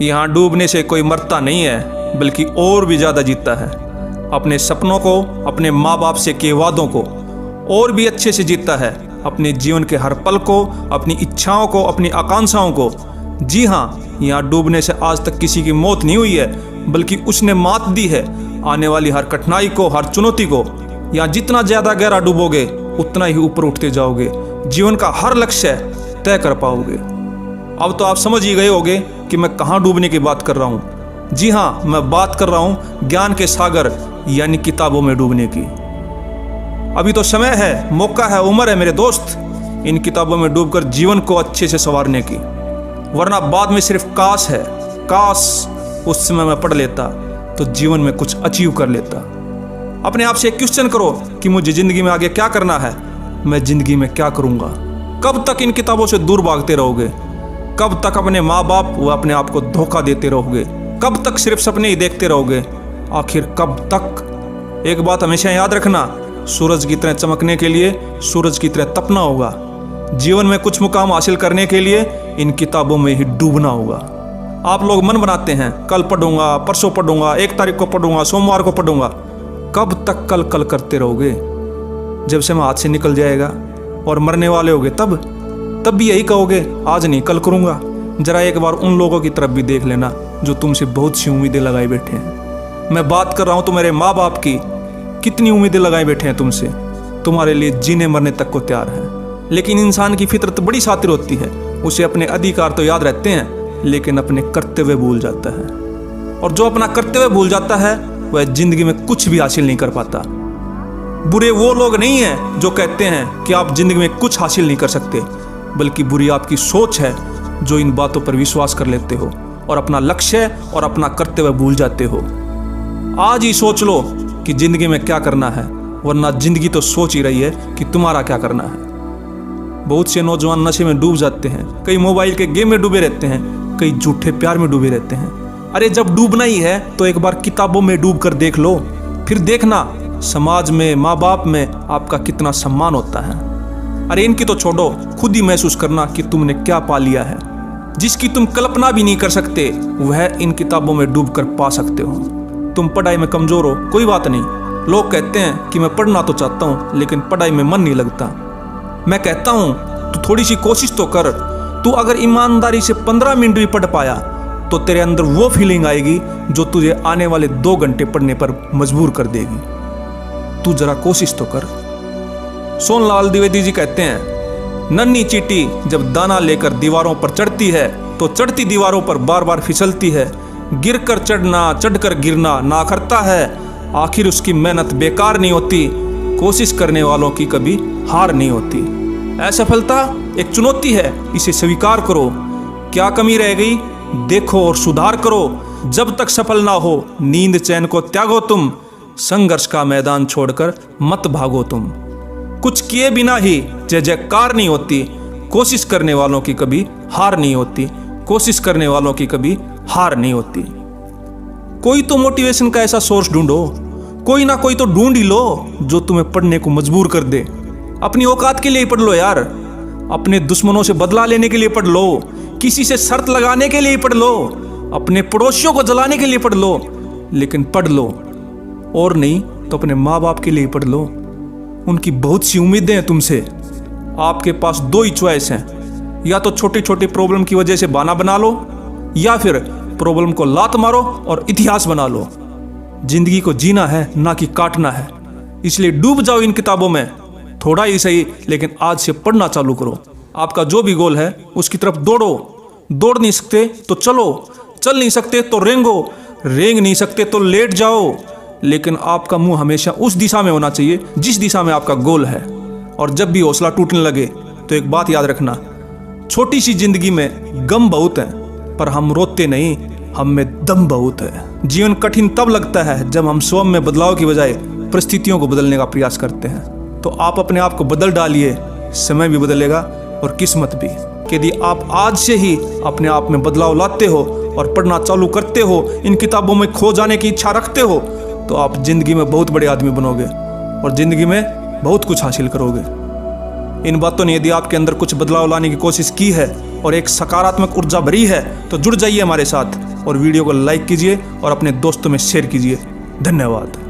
यहाँ डूबने से कोई मरता नहीं है, बल्कि और भी ज़्यादा जीता है। अपने सपनों को, अपने माँ बाप से किए वादों को और भी अच्छे से जीता है। अपने जीवन के हर पल को, अपनी इच्छाओं को, अपनी आकांक्षाओं को। जी हाँ, यहाँ डूबने से आज तक किसी की मौत नहीं हुई है, बल्कि उसने मात दी है आने वाली हर कठिनाई को, हर चुनौती को। यहाँ जितना ज़्यादा गहरा डूबोगे उतना ही ऊपर उठते जाओगे, जीवन का हर लक्ष्य तय कर पाओगे। अब तो आप समझ ही गए होंगे कि मैं कहाँ डूबने की बात कर रहा हूँ। जी हाँ, मैं बात कर रहा हूँ ज्ञान के सागर यानी किताबों में डूबने की। अभी तो समय है, मौका है, उम्र है मेरे दोस्त, इन किताबों में डूबकर जीवन को अच्छे से संवारने की। वरना बाद में सिर्फ काश है, काश उस समय मैं पढ़ लेता तो जीवन में कुछ अचीव कर लेता। अपने आप से एक क्वेश्चन करो कि मुझे ज़िंदगी में आगे क्या करना है, मैं ज़िंदगी में क्या करूँगा। कब तक इन किताबों से दूर भागते रहोगे? कब तक अपने माँ बाप व अपने आप को धोखा देते रहोगे? कब तक सिर्फ सपने ही देखते रहोगे? आखिर कब तक? एक बात हमेशा याद रखना, सूरज की तरह चमकने के लिए सूरज की तरह तपना होगा। जीवन में कुछ मुकाम हासिल करने के लिए इन किताबों में ही डूबना होगा। आप लोग मन बनाते हैं, कल पढ़ूंगा, परसों पढ़ूंगा, 1 तारीख को पढ़ूंगा, सोमवार को पढ़ूंगा। कब तक कल करते रहोगे? जब समय हाथ से निकल जाएगा और मरने वाले होगे तब भी यही कहोगे, आज नहीं कल करूंगा। जरा एक बार उन लोगों की तरफ भी देख लेना जो तुमसे बहुत सी उम्मीदें लगाए बैठे हैं। मैं बात कर रहा हूँ तुम्हारे माँ बाप की। कितनी उम्मीदें लगाए बैठे हैं तुमसे, तुम्हारे लिए जीने मरने तक को तैयार है। लेकिन इंसान की फितरत बड़ी शातिर होती है, उसे अपने अधिकार तो याद रहते हैं लेकिन अपने कर्तव्य भूल जाता है। और जो अपना कर्तव्य भूल जाता है वह जिंदगी में कुछ भी हासिल नहीं कर पाता। बुरे वो लोग नहीं हैं जो कहते हैं कि आप जिंदगी में कुछ हासिल नहीं कर सकते, बल्कि बुरी आपकी सोच है जो इन बातों पर विश्वास कर लेते हो और अपना लक्ष्य और अपना कर्तव्य भूल जाते हो। आज ही सोच लो कि जिंदगी में क्या करना है, वरना जिंदगी तो सोच ही रही है कि तुम्हारा क्या करना है। बहुत से नौजवान नशे में डूब जाते हैं, कई मोबाइल के गेम में डूबे रहते हैं, कई झूठे प्यार में डूबे रहते हैं। अरे जब डूबना ही है तो एक बार किताबों में डूब कर देख लो, फिर देखना समाज में, माँ बाप में आपका कितना सम्मान होता है। अरे इनकी तो छोड़ो, खुद ही महसूस करना कि तुमने क्या पा लिया है। जिसकी तुम कल्पना भी नहीं कर सकते वह इन किताबों में डूब कर पा सकते हो। तुम पढ़ाई में कमजोर हो, कोई बात नहीं। लोग कहते हैं कि मैं पढ़ना तो चाहता हूँ लेकिन पढ़ाई में मन नहीं लगता। मैं कहता हूँ तू थोड़ी सी कोशिश तो कर। तू अगर ईमानदारी से 15 मिनट भी पढ़ पाया तो तेरे अंदर वो फीलिंग आएगी जो तुझे आने वाले 2 घंटे पढ़ने पर मजबूर कर देगी। तू जरा कोशिश तो कर। सोनलाल द्विवेदी जी कहते हैं, नन्ही चींटी जब दाना लेकर दीवारों पर चढ़ती है तो चढ़ती दीवारों पर बार बार फिसलती है। गिरकर चढ़ना, चढ़कर गिरना ना करता है, आखिर उसकी मेहनत बेकार नहीं होती। कोशिश करने वालों की कभी हार नहीं होती। असफलता एक चुनौती है, इसे स्वीकार करो। क्या कमी रह गई देखो और सुधार करो। जब तक सफल ना हो नींद चैन को त्यागो तुम। संघर्ष का मैदान छोड़कर मत भागो तुम। कुछ किए बिना ही जय जयकार नहीं होती। कोशिश करने वालों की कभी हार नहीं होती। कोशिश करने वालों की कभी हार नहीं होती। कोई तो मोटिवेशन का ऐसा सोर्स ढूंढो, कोई ना कोई तो ढूंढ ही लो जो तुम्हें पढ़ने को मजबूर कर दे। अपनी औकात के लिए पढ़ लो यार, अपने दुश्मनों से बदला लेने के लिए पढ़ लो, किसी से शर्त लगाने के लिए पढ़ लो, अपने पड़ोसियों को जलाने के लिए पढ़ लो, लेकिन पढ़ लो। और नहीं तो अपने माँ बाप के लिए पढ़ लो। उनकी बहुत सी उम्मीदें हैं तुमसे। आपके पास 2 ही चॉइस हैं, या तो छोटी छोटी प्रॉब्लम की वजह से बहाना बना लो, या फिर प्रॉब्लम को लात मारो और इतिहास बना लो। जिंदगी को जीना है ना कि काटना है, इसलिए डूब जाओ इन किताबों में। थोड़ा ही सही लेकिन आज से पढ़ना चालू करो। आपका जो भी गोल है उसकी तरफ दौड़ो। दौड़ नहीं सकते तो चलो, चल नहीं सकते तो रेंगो, रेंग नहीं सकते तो लेट जाओ, लेकिन आपका मुंह हमेशा उस दिशा में होना चाहिए जिस दिशा में आपका गोल है। और जब भी हौसला टूटने लगे तो एक बात याद रखना, छोटी सी जिंदगी में गम बहुत है पर हम रोते नहीं, हम में दम बहुत है। जीवन कठिन तब लगता है जब हम स्वयं में बदलाव की बजाय परिस्थितियों को बदलने का प्रयास करते हैं। तो आप अपने आप को बदल डालिए, समय भी बदलेगा और किस्मत भी। यदि आप आज से ही अपने आप में बदलाव लाते हो और पढ़ना चालू करते हो, इन किताबों में खो जाने की इच्छा रखते हो, तो आप जिंदगी में बहुत बड़े आदमी बनोगे और जिंदगी में बहुत कुछ हासिल करोगे। इन बातों ने यदि आपके अंदर कुछ बदलाव लाने की कोशिश की है और एक सकारात्मक ऊर्जा भरी है तो जुड़ जाइए हमारे साथ और वीडियो को लाइक कीजिए और अपने दोस्तों में शेयर कीजिए। धन्यवाद।